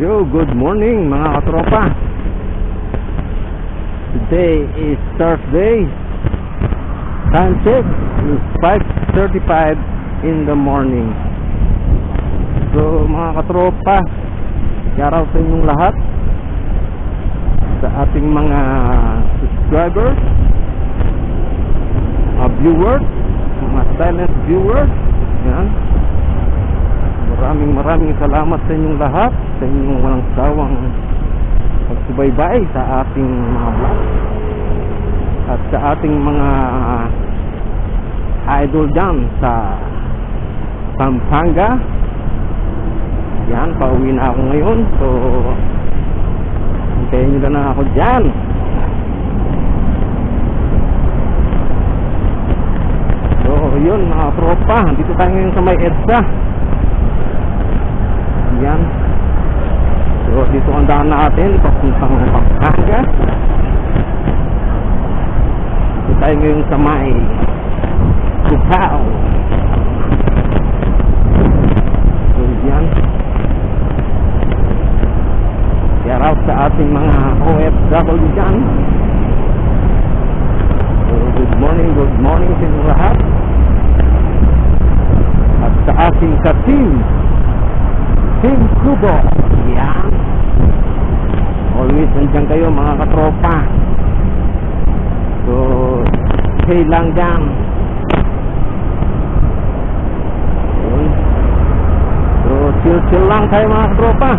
Yo, good morning mga katropa. Today is Thursday. Time check is 5:35 in the morning. So mga katropa, shoutout sa inyong lahat, sa ating mga subscribers, viewers, mga silent viewers. Yan. Maraming salamat sa inyong lahat, sa inyong walang sawang pagsubaybay sa ating mga vlog at sa ating mga idol dyan sa Pampanga. Yan, pauwi na ako ngayon, so hintayin nyo na ako dyan. So yun mga tropa, dito tayo ngayon sa may EDSA. Yan. So dito ang daan natin papuntang Pampanga. Dito tayo ngayon sa may Cubao. So yan. Shout out sa ating mga OFW dyan. So good morning sa inyong lahat. At sa ating ka-team Team Kubo. Yan. Always nandiyan kayo mga katropa. So hey lang dyan. So chill lang tayo mga katropa.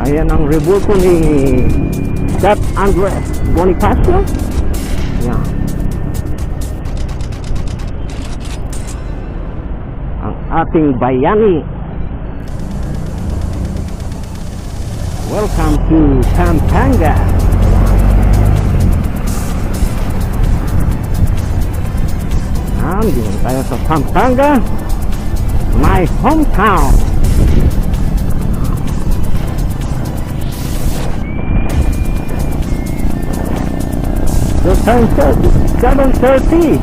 Ayan ang rebulto ni Seth Andres Bonifacio. Yan. Ang ating bayani. Welcome to Pampanga. Dito tayo sa Pampanga, my hometown. So time check, 7:30.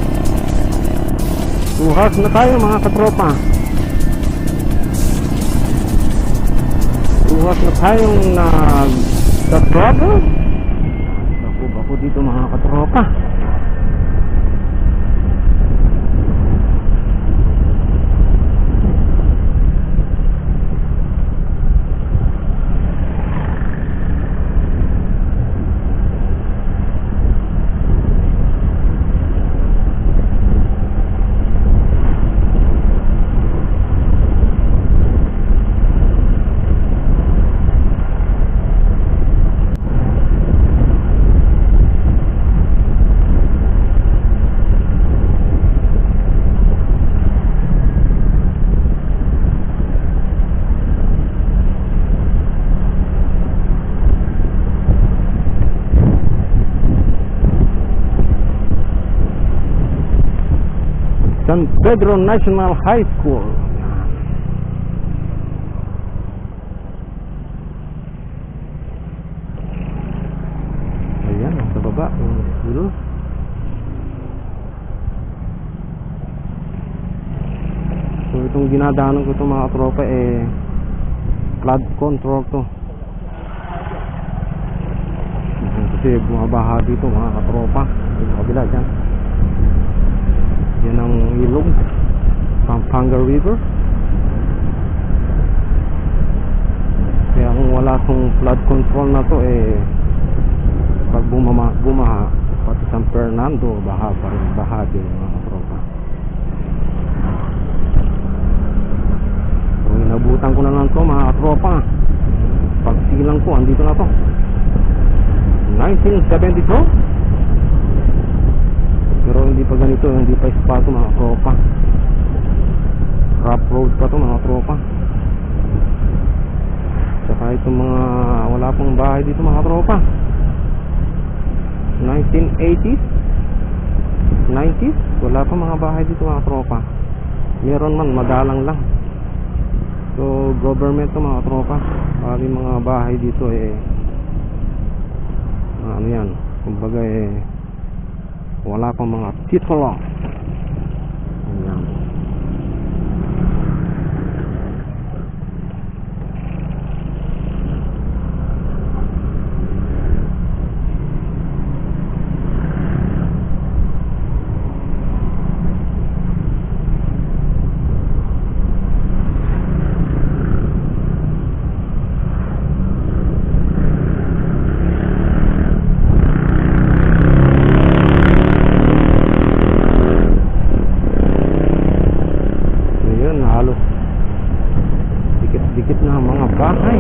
Bukas na tayo mga katropa. Bukas na tayong nag-travel. Bako dito mga katropa. San Pedro National High School. Ayan, sa baba yung school. So itong dinadaanan ko itong mga tropa flood control to. Kasi bumabaha dito mga katropa. Yung kabila dyan. Yan ang ilog, Pampanga River. Kaya kung wala tong flood control na to pag bumaha pati San Fernando, baha pa rin, baha din mga katropa. So inabutan ko na lang to mga katropa. Pagsilang ko, andito na to 1972. Pero hindi pa ganito, hindi pa ispato mga tropa. Rough road pa to mga tropa. Saka itong mga wala pang bahay dito mga tropa. 1980s 90s, wala pa mga bahay dito mga tropa. Meron man, madalang lang. So government to mga tropa. Pari mga bahay dito ano yan, kumbaga wala pang mga titulo. Ayan. Halos dikit-dikit na mga bahay.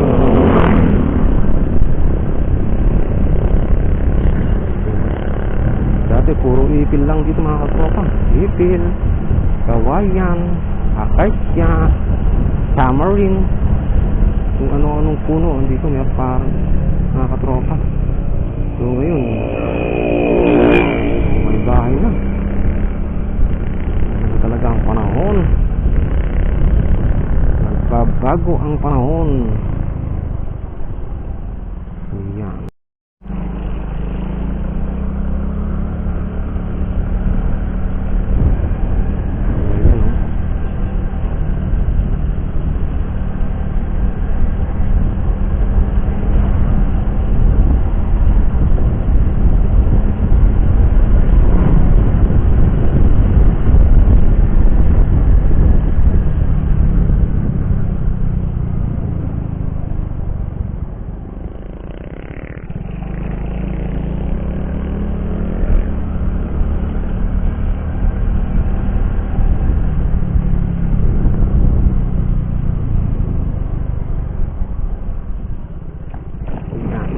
Dati puro ipil lang dito mga katropa. Ipil, kawayan, acacia, tamarind, kung ano-anong puno dito meron parang mga katropa. So ngayon may bahay na. Ano talaga ang panahon. Bago ang panahon. Ayan. Ayan o.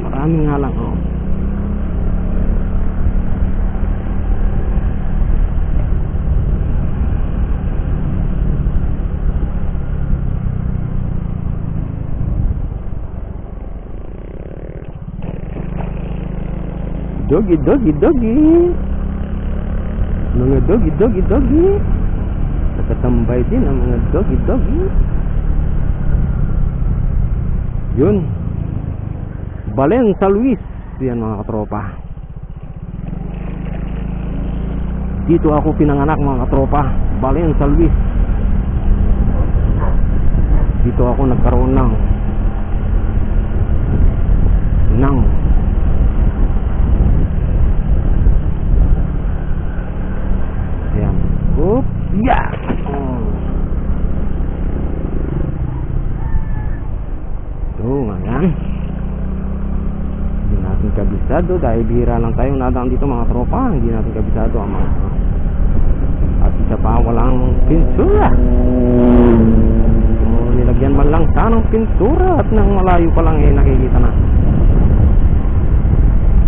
Marami nga lang oh. Doggy, doggy, doggy. Mga doggy, doggy, doggy. Nakatambay din ang mga doggy, doggy. Yun. Balen San Luis. Yan mga katropa. Dito ako pinanganak mga katropa. Balen San Luis. Dito ako nagkaroon ng ayan. Oop. Yeah. So ngayon hindi natin kabisado dahil bihira lang tayong nadaan dito mga tropa. Hindi natin kabisado ang mga at isa pa walang pintura. So nilagyan man lang sanang pintura at nang malayo pa lang nakikita na.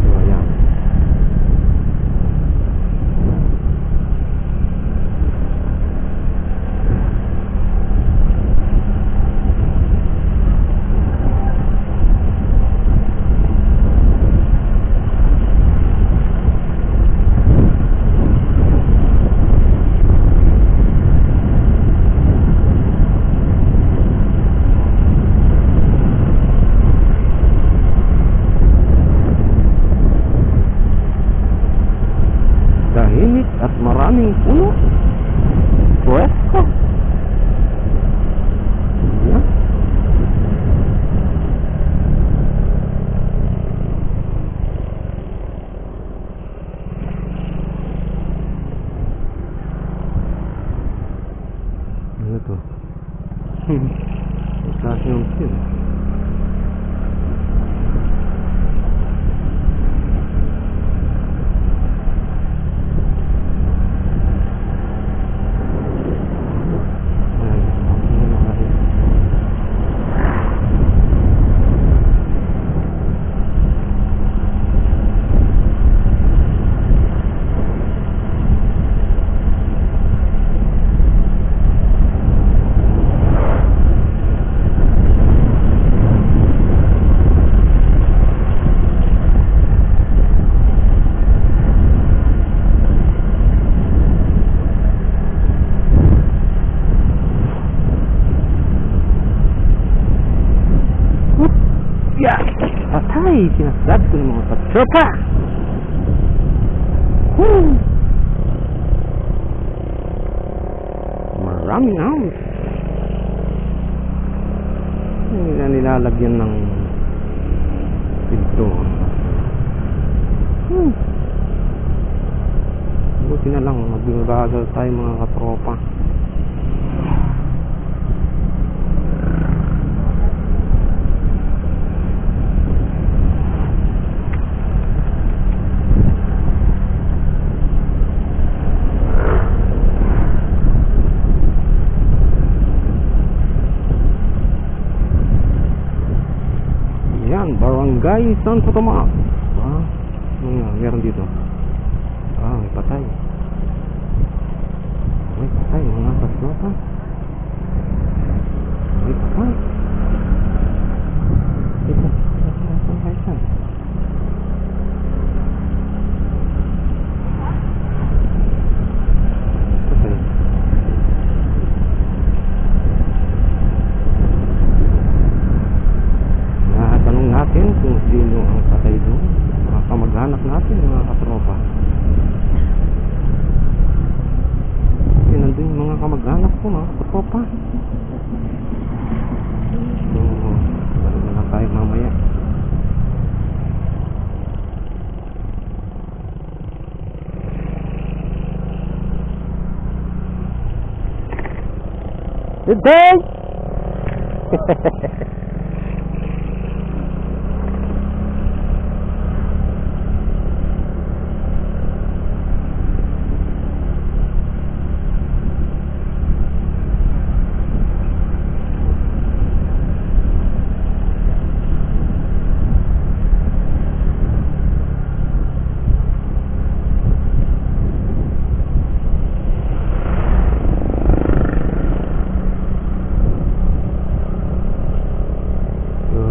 So ayan. Tahimik at maraming puno. Pwesto. Yan. Ano to? Klase yung skin. sinasabi ko ng mga katropa. Maraming house. Hindi na nilalagyan ng pinto. Buti na lang magbagal tayo mga katropa. Yan, Barangay Santo Tomas. Meron dito. May patay. May patay mga katropa. May patay. Dito. Patay. Tanong natin kung sino ang patay doon. Mga kamag-anak natin mga katropa. Yan nandun yung mga kamag-anak ko mga katropa. So balik na lang tayo mamaya. Good day!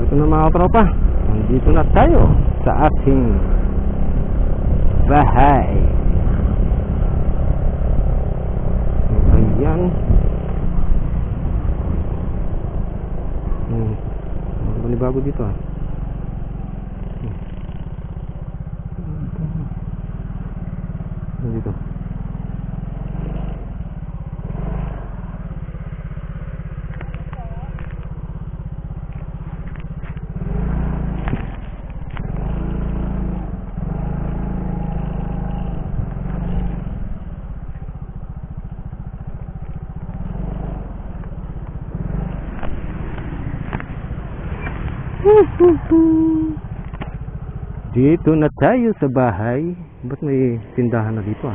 Ito na mga katropa, nandito na tayo sa ating bahay. Ayan. Balibago dito dito. Dito na tayo sa bahay. Ba't may tindahan na dito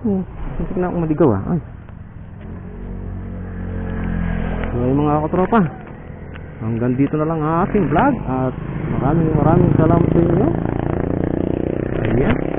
Hindi na akong maligaw Ay. So mga katropa, hanggang dito na lang ang ating vlog. At maraming salamat sa inyo. Ayan.